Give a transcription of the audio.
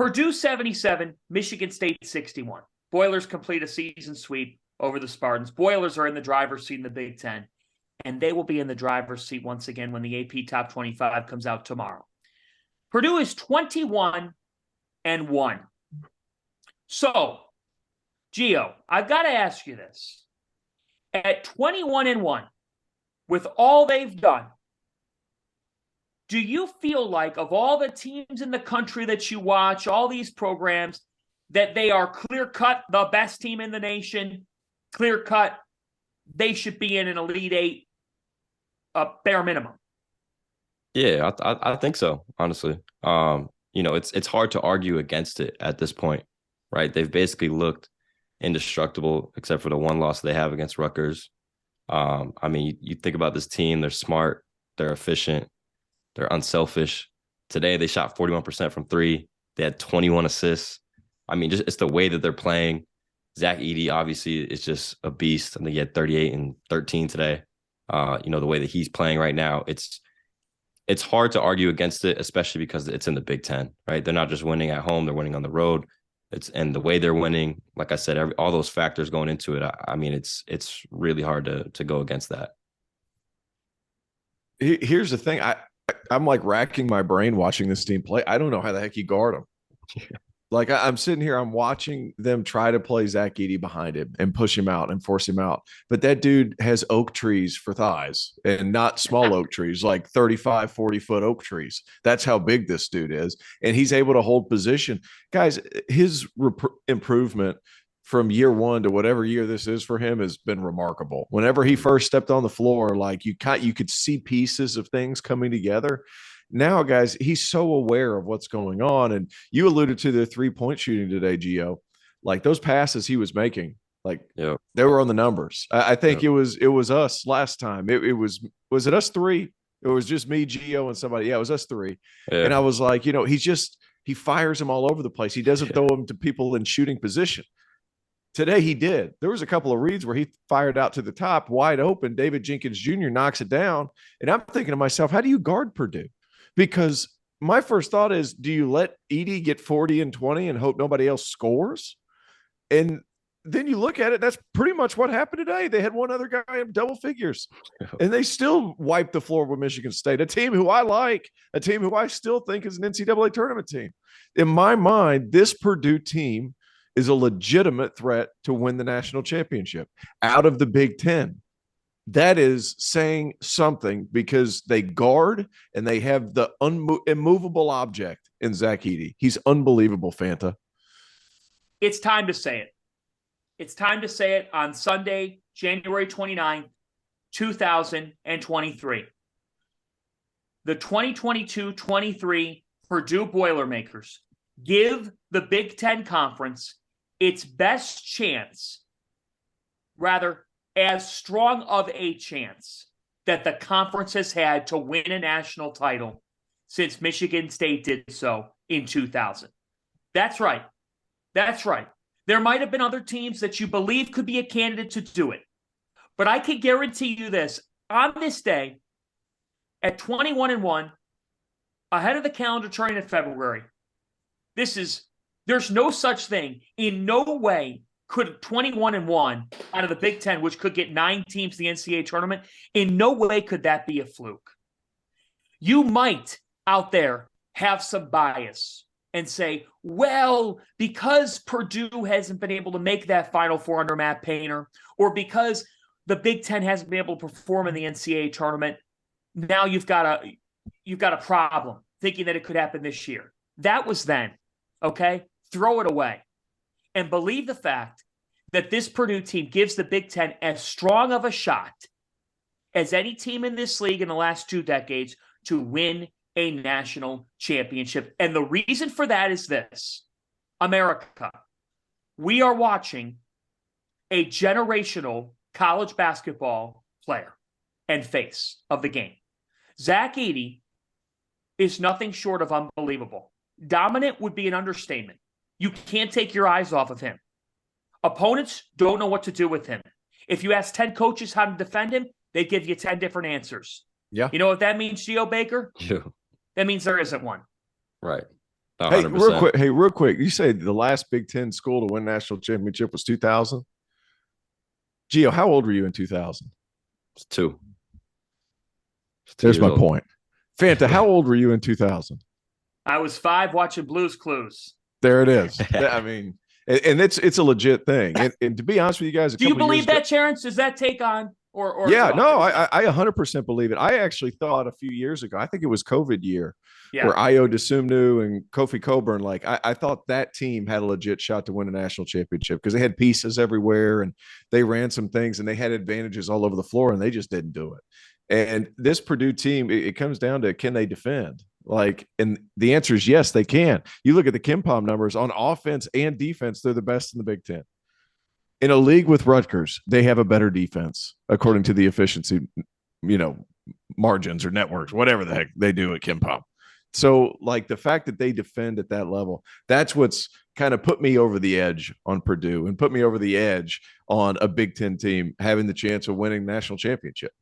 Purdue 77, Michigan State 61. Boilers complete a season sweep over the Spartans. Boilers are in the driver's seat in the Big Ten, and they will be in the driver's seat once again when the AP Top 25 comes out tomorrow. Purdue is 21-1. So, Gio, I've got to ask you this. At 21-1, with all they've done, do you feel like of all the teams in the country that you watch, all these programs, that they are clear-cut the best team in the nation, clear-cut, they should be in an Elite Eight, bare minimum? Yeah, I think so, honestly. It's hard to argue against it at this point, right? They've basically looked indestructible except for the one loss they have against Rutgers. You think about this team, they're smart, they're efficient, they're unselfish. Today, they shot 41% from three. They had 21 assists. It's the way that they're playing. Zach Edey, obviously, is just a beast. I think he had 38 and 13 today. The way that he's playing right now, it's hard to argue against it, especially because it's in the Big Ten, right? They're not just winning at home, they're winning on the road. And the way they're winning, like I said, all those factors going into it, it's really hard to go against that. Here's the thing. I'm like racking my brain watching this team play. I don't know how the heck you guard them. Like I'm sitting here, I'm watching them try to play Zach Edey behind him and push him out and force him out. But that dude has oak trees for thighs and not small oak trees, like 35, 40-foot oak trees. That's how big this dude is. And he's able to hold position. Guys, his improvement from year one to whatever year this is for him has been remarkable. Whenever he first stepped on the floor, like you could see pieces of things coming together. Now, guys, he's so aware of what's going on. And you alluded to the 3-point shooting today, Gio. Like those passes he was making, like they were on the numbers. I think it was us last time. Was it us three? It was just me, Gio, and somebody. Yeah, it was us three. Yeah. And I was like, he fires them all over the place. He doesn't throw them to people in shooting position. Today he did. There was a couple of reads where he fired out to the top, wide open. David Jenkins Jr. knocks it down. And I'm thinking to myself, how do you guard Purdue? Because my first thought is, do you let Edey get 40 and 20 and hope nobody else scores? And then you look at it, that's pretty much what happened today. They had one other guy in double figures, and they still wiped the floor with Michigan State, a team who I like, a team who I still think is an NCAA tournament team. In my mind, this Purdue team is a legitimate threat to win the national championship out of the Big Ten. That is saying something because they guard and they have the immovable object in Zach Edey. He's unbelievable, Fanta. It's time to say it. It's time to say it on Sunday, January 29th, 2023. The 2022-23 Purdue Boilermakers give the Big Ten Conference its best chance, rather, as strong of a chance that the conference has had to win a national title since Michigan State did so in 2000. That's right. That's right. There might have been other teams that you believe could be a candidate to do it. But I can guarantee you this, on this day, at 21-1, ahead of the calendar turning in February, there's no such thing. In no way could 21-1 out of the Big Ten, which could get 9 teams to the NCAA tournament, in no way could that be a fluke. You might out there have some bias and say, well, because Purdue hasn't been able to make that Final Four under Matt Painter, or because the Big Ten hasn't been able to perform in the NCAA tournament, now you've got a problem thinking that it could happen this year. That was then, okay? Throw it away. And believe the fact that this Purdue team gives the Big Ten as strong of a shot as any team in this league in the last 2 decades to win a national championship. And the reason for that is this. America, we are watching a generational college basketball player and face of the game. Zach Edey is nothing short of unbelievable. Dominant would be an understatement. You can't take your eyes off of him. Opponents don't know what to do with him. If you ask 10 coaches how to defend him, they give you 10 different answers. Yeah. You know what that means, Gio Baker? Yeah. That means there isn't one. Right. Hey, 100%. real quick. You say the last Big Ten school to win national championship was 2000. Gio, how old were you in 2000? It's two. It's There's my old. point. Fanta, how old were you in 2000? I was 5 watching Blue's Clues. There it is. I mean, and it's a legit thing. And to be honest with you guys, do you believe that, Terrence? Does that take on or yeah, no, I 100% believe it. I actually thought a few years ago, I think it was COVID year, where Io DeSumnu and Kofi Coburn, like I thought that team had a legit shot to win a national championship because they had pieces everywhere and they ran some things and they had advantages all over the floor and they just didn't do it. And this Purdue team, it comes down to, can they defend? Like, and the answer is yes, they can. You look at the KenPom numbers on offense and defense, they're the best in the Big Ten. In a league with Rutgers, they have a better defense according to the efficiency, margins or networks, whatever the heck they do at KenPom. So, like, the fact that they defend at that level, that's what's kind of put me over the edge on Purdue and put me over the edge on a Big Ten team having the chance of winning national championship.